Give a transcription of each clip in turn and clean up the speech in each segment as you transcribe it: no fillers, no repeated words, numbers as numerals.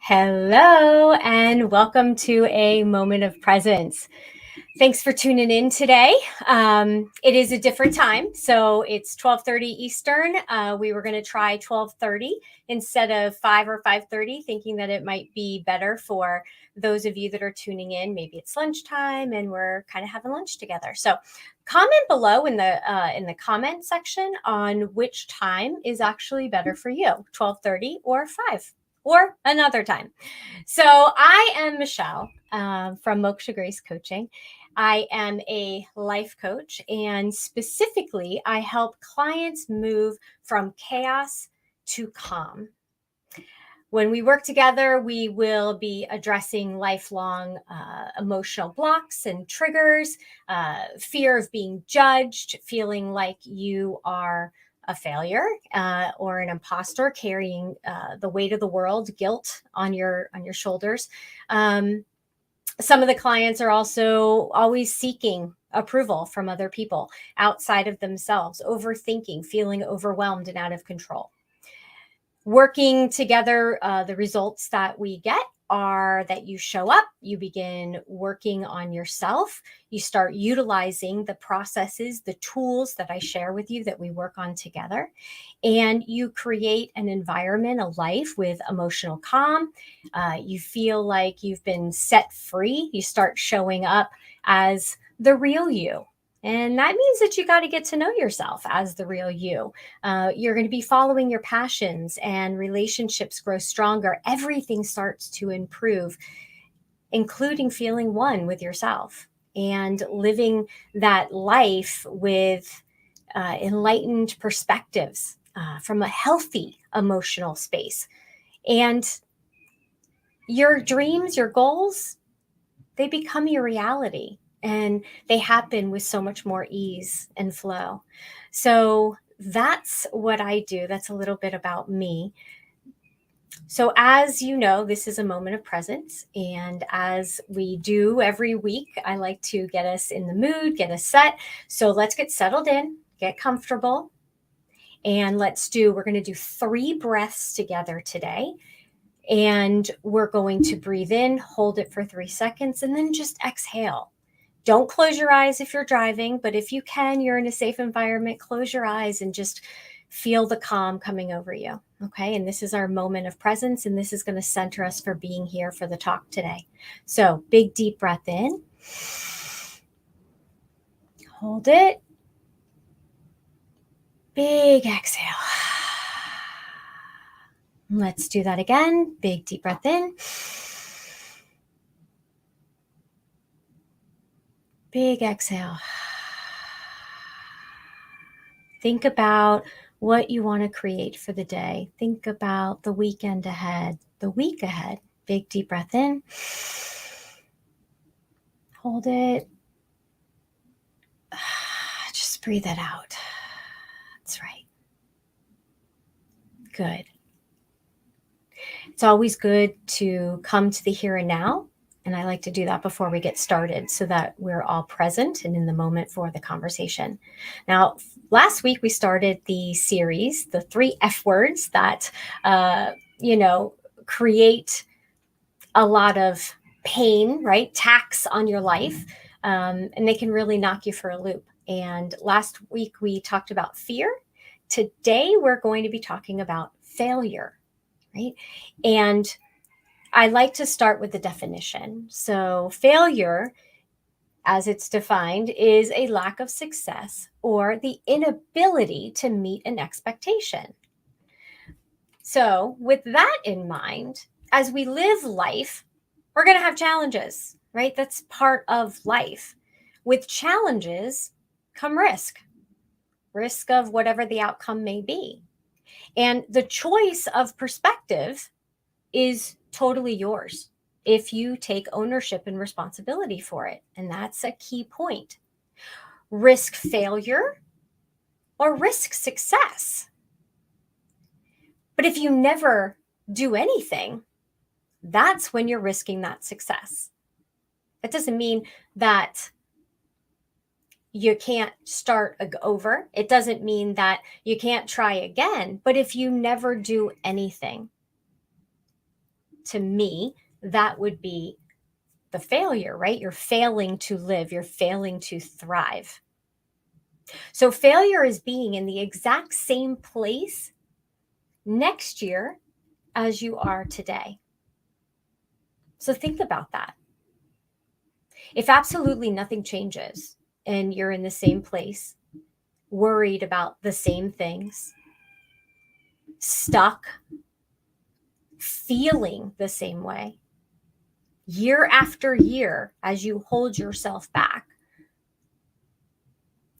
Hello, and welcome to a moment of presence. Thanks for tuning in today. It is a different time, so it's 12:30 Eastern. We were going to try 12:30 instead of 5 or 5:30, thinking that it might be better for those of you that are tuning in. Maybe it's lunchtime and we're kind of having lunch together. So, comment below in the comment section on which time is actually better for you: 12:30 or 5 or another time. So I am Michelle from Moksha Grace Coaching. I am a life coach, and specifically, I help clients move from chaos to calm. When we work together, we will be addressing lifelong emotional blocks and triggers, fear of being judged, feeling like you are a failure or an imposter, carrying the weight of the world, guilt on your shoulders. Some of the clients are also always seeking approval from other people outside of themselves, overthinking, feeling overwhelmed and out of control. Working together, the results that we get are that you show up, you begin working on yourself, you start utilizing the processes, the tools that I share with you that we work on together, and you create an environment, a life with emotional calm. You feel like you've been set free. You start showing up as the real you. And that means that you got to get to know yourself as the real you. You're going to be following your passions, and relationships grow stronger. Everything starts to improve, including feeling one with yourself and living that life with enlightened perspectives from a healthy emotional space. And your dreams, your goals, they become your reality. And they happen with so much more ease and flow. So that's what I do. That's a little bit about me. So, as you know, this is a moment of presence. And as we do every week, I like to get us in the mood, get us set. So, let's get settled in, get comfortable. And we're going to do 3 breaths together today. And we're going to breathe in, hold it for 3 seconds, and then just exhale. Don't close your eyes if you're driving, but if you can, you're in a safe environment, close your eyes and just feel the calm coming over you. Okay. And this is our moment of presence, and this is going to center us for being here for the talk today. So big, deep breath in. Hold it. Big exhale. Let's do that again. Big, deep breath in. Big exhale. Think about what you want to create for the day. Think about the weekend ahead, the week ahead. Big, deep breath in. Hold it. Just breathe it out. That's right. Good. It's always good to come to the here and now. And I like to do that before we get started so that we're all present and in the moment for the conversation. Now, last week we started the series, the 3 F words that, create a lot of pain, right? Tax on your life. And they can really knock you for a loop. And last week we talked about fear. Today we're going to be talking about failure, right? And I like to start with the definition. So failure, as it's defined, is a lack of success or the inability to meet an expectation. So with that in mind, as we live life, we're going to have challenges, right? That's part of life. With challenges come risk of whatever the outcome may be. And the choice of perspective is totally yours if you take ownership and responsibility for it. And that's a key point. Risk failure or risk success. But if you never do anything, that's when you're risking that success. That doesn't mean that you can't start over. It doesn't mean that you can't try again. But if you never do anything, to me, that would be the failure, right? You're failing to live, you're failing to thrive. So failure is being in the exact same place next year as you are today. So think about that. If absolutely nothing changes and you're in the same place, worried about the same things, stuck, feeling the same way, year after year, as you hold yourself back,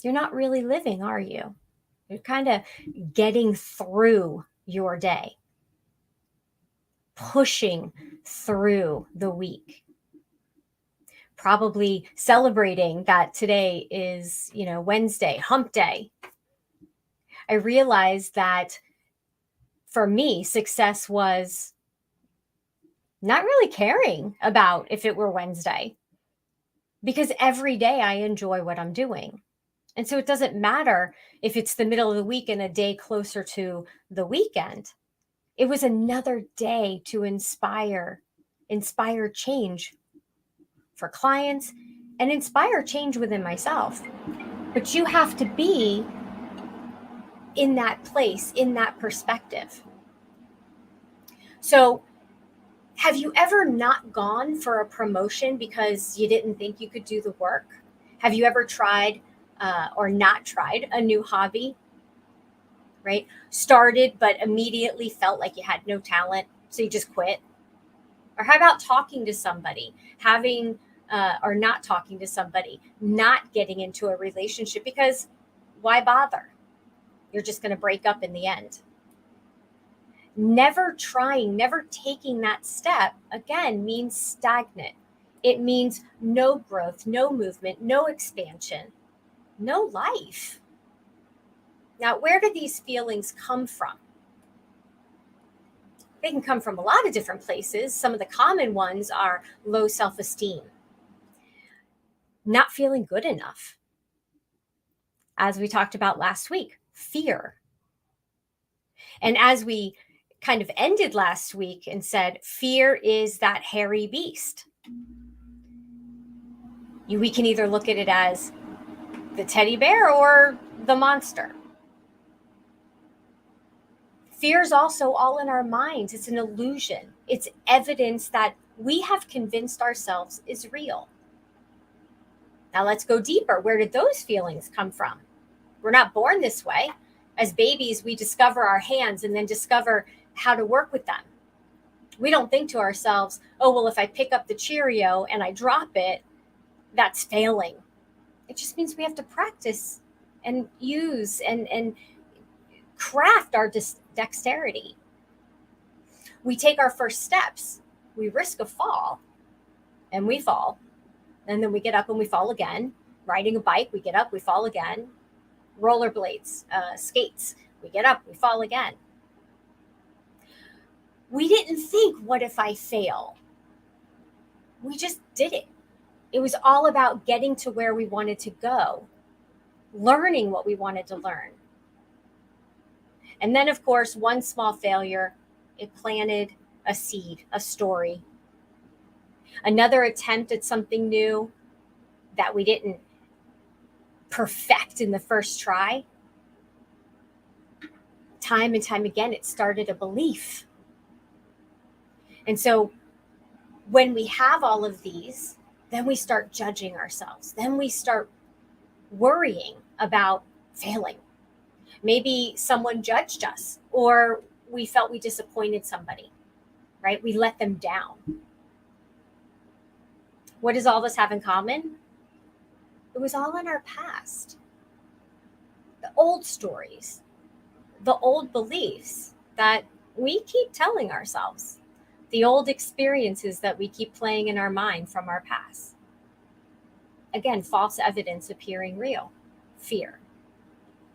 you're not really living, are you? You're kind of getting through your day, pushing through the week, probably celebrating that today is, Wednesday, hump day. I realized that for me, success was not really caring about if it were Wednesday, because every day I enjoy what I'm doing. And so it doesn't matter if it's the middle of the week and a day closer to the weekend. It was another day to inspire change for clients and inspire change within myself. But you have to be in that place, in that perspective. So, have you ever not gone for a promotion because you didn't think you could do the work? Have you ever tried or not tried a new hobby, right? Started, but immediately felt like you had no talent, so you just quit? Or how about talking to somebody, having or not talking to somebody, not getting into a relationship because why bother? You're just going to break up in the end. Never trying, never taking that step, again, means stagnant. It means no growth, no movement, no expansion, no life. Now, where do these feelings come from? They can come from a lot of different places. Some of the common ones are low self-esteem, not feeling good enough. As we talked about last week, fear. And as we kind of ended last week and said, fear is that hairy beast. We can either look at it as the teddy bear or the monster. Fear is also all in our minds. It's an illusion. It's evidence that we have convinced ourselves is real. Now let's go deeper. Where did those feelings come from? We're not born this way. As babies, we discover our hands and then discover how to work with them. We don't think to ourselves, oh, well, if I pick up the Cheerio and I drop it, that's failing. It just means we have to practice and use and craft our dexterity. We take our first steps, we risk a fall, and we fall. And then we get up and we fall again. Riding a bike, we get up, we fall again. Rollerblades, skates, we get up, we fall again. We didn't think, what if I fail? We just did it. It was all about getting to where we wanted to go, learning what we wanted to learn. And then, of course, one small failure, it planted a seed, a story. Another attempt at something new that we didn't perfect in the first try. Time and time again, it started a belief. And so when we have all of these, then we start judging ourselves. Then we start worrying about failing. Maybe someone judged us, or we felt we disappointed somebody, right? We let them down. What does all this have in common? It was all in our past. The old stories, the old beliefs that we keep telling ourselves, the old experiences that we keep playing in our mind from our past. Again, false evidence appearing real. Fear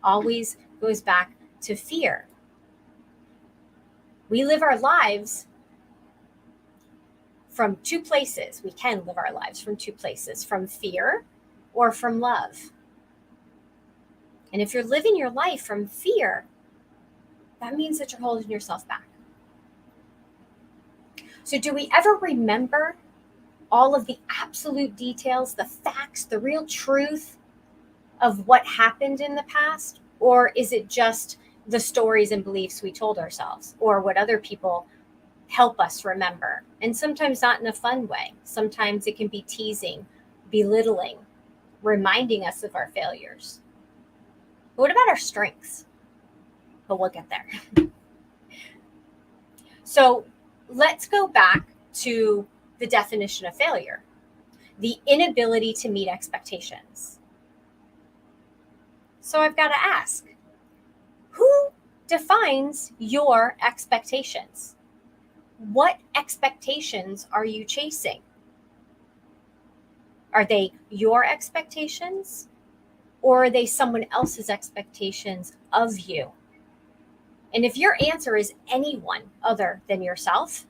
always goes back to fear. We live our lives from two places. We can live our lives from two places, from fear or from love. And if you're living your life from fear, that means that you're holding yourself back. So do we ever remember all of the absolute details, the facts, the real truth of what happened in the past? Or is it just the stories and beliefs we told ourselves, or what other people help us remember? And sometimes not in a fun way. Sometimes it can be teasing, belittling, reminding us of our failures. But what about our strengths? But we'll get there. So let's go back to the definition of failure: the inability to meet expectations. So I've got to ask, who defines your expectations? What expectations are you chasing? Are they your expectations, or are they someone else's expectations of you? And if your answer is anyone other than yourself,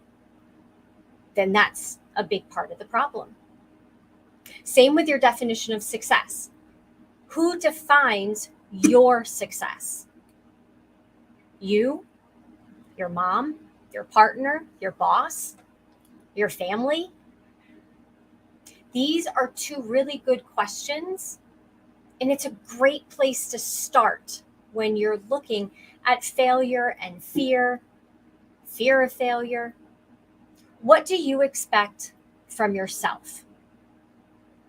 then that's a big part of the problem. Same with your definition of success. Who defines your success? You, your mom, your partner, your boss, your family? These are two really good questions, and it's a great place to start when you're looking at failure and fear of failure. What do you expect from yourself?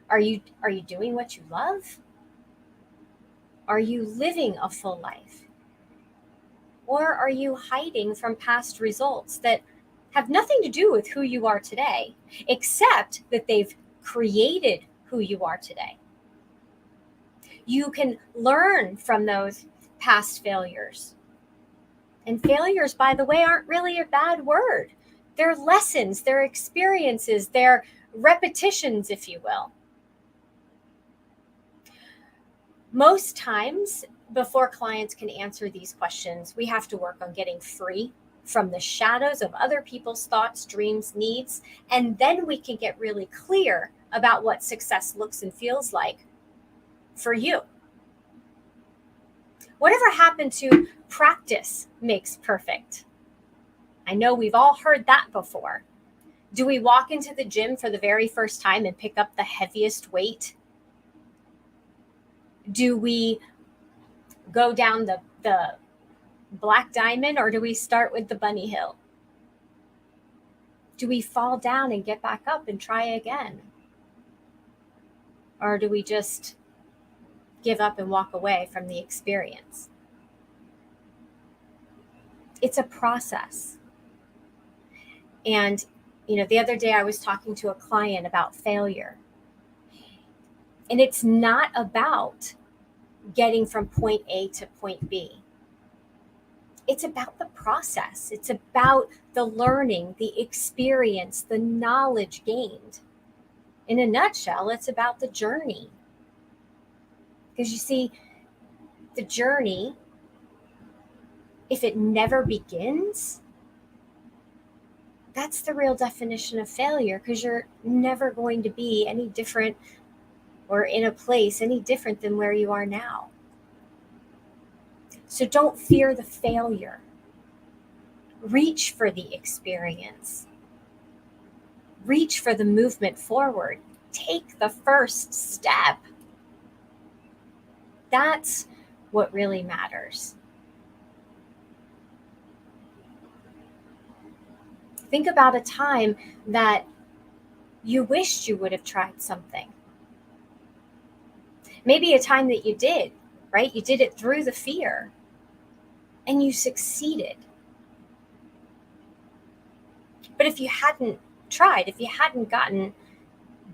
Are you doing what you love? Are you living a full life? Or are you hiding from past results that have nothing to do with who you are today, except that they've created who you are today? You can learn from those past failures. And failures, by the way, aren't really a bad word. They're lessons, they're experiences, they're repetitions, if you will. Most times, before clients can answer these questions, we have to work on getting free from the shadows of other people's thoughts, dreams, needs, and then we can get really clear about what success looks and feels like for you. Whatever happened to practice makes perfect? I know we've all heard that before. Do we walk into the gym for the very first time and pick up the heaviest weight? Do we go down the black diamond, or do we start with the bunny hill? Do we fall down and get back up and try again? Or do we just give up and walk away from the experience? It's a process. And, the other day I was talking to a client about failure. And it's not about getting from point A to point B. It's about the process. It's about the learning, the experience, the knowledge gained. In a nutshell, it's about the journey. Because you see, the journey, if it never begins, that's the real definition of failure, because you're never going to be any different or in a place any different than where you are now. So don't fear the failure. Reach for the experience. Reach for the movement forward. Take the first step. That's what really matters. Think about a time that you wished you would have tried something. Maybe a time that you did, right? You did it through the fear and you succeeded. But if you hadn't tried, if you hadn't gotten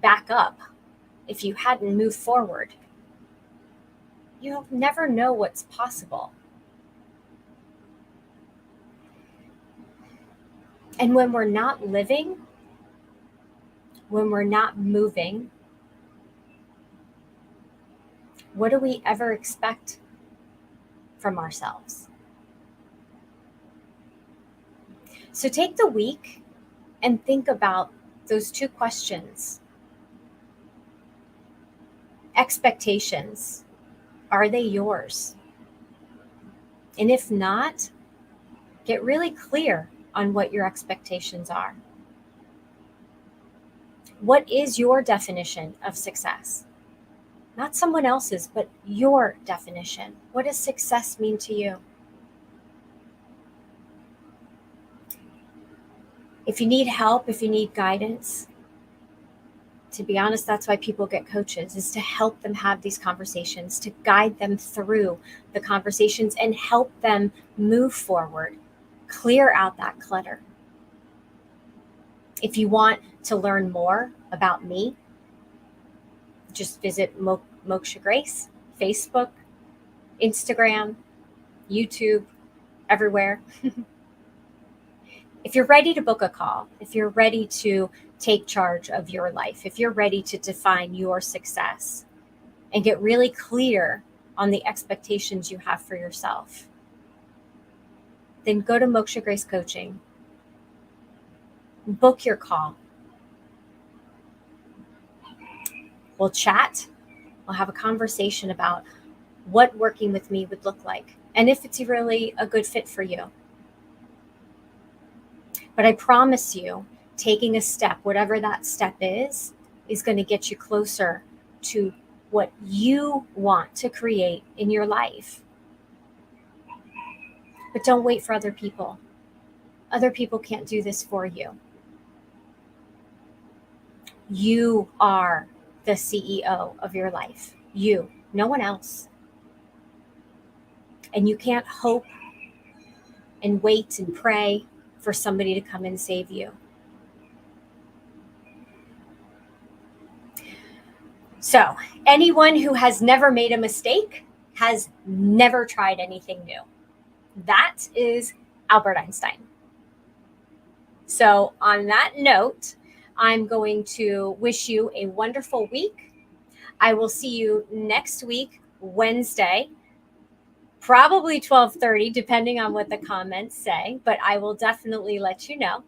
back up, if you hadn't moved forward, you'll never know what's possible. And when we're not living, when we're not moving, what do we ever expect from ourselves? So take the week and think about those two questions. Expectations, are they yours? And if not, get really clear on what your expectations are. What is your definition of success? Not someone else's, but your definition. What does success mean to you? If you need help, if you need guidance, to be honest, that's why people get coaches, is to help them have these conversations, to guide them through the conversations and help them move forward, clear out that clutter. If you want to learn more about me, just visit Moksha Grace, Facebook, Instagram, YouTube, everywhere. If you're ready to book a call, if you're ready to take charge of your life, if you're ready to define your success and get really clear on the expectations you have for yourself, then go to Moksha Grace Coaching. Book your call. We'll chat. We'll have a conversation about what working with me would look like and if it's really a good fit for you. But I promise you, taking a step, whatever that step is going to get you closer to what you want to create in your life. But don't wait for other people. Other people can't do this for you. You are the CEO of your life. You, no one else. And you can't hope and wait and pray for somebody to come and save you. So, anyone who has never made a mistake has never tried anything new. That is Albert Einstein. So, on that note, I'm going to wish you a wonderful week. I will see you next week, Wednesday, probably 12:30, depending on what the comments say, but I will definitely let you know.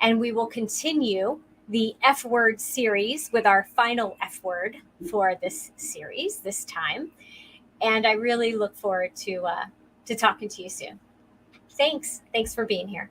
And we will continue the F word series with our final F word for this series this time. And I really look forward to talking to you soon. Thanks for being here.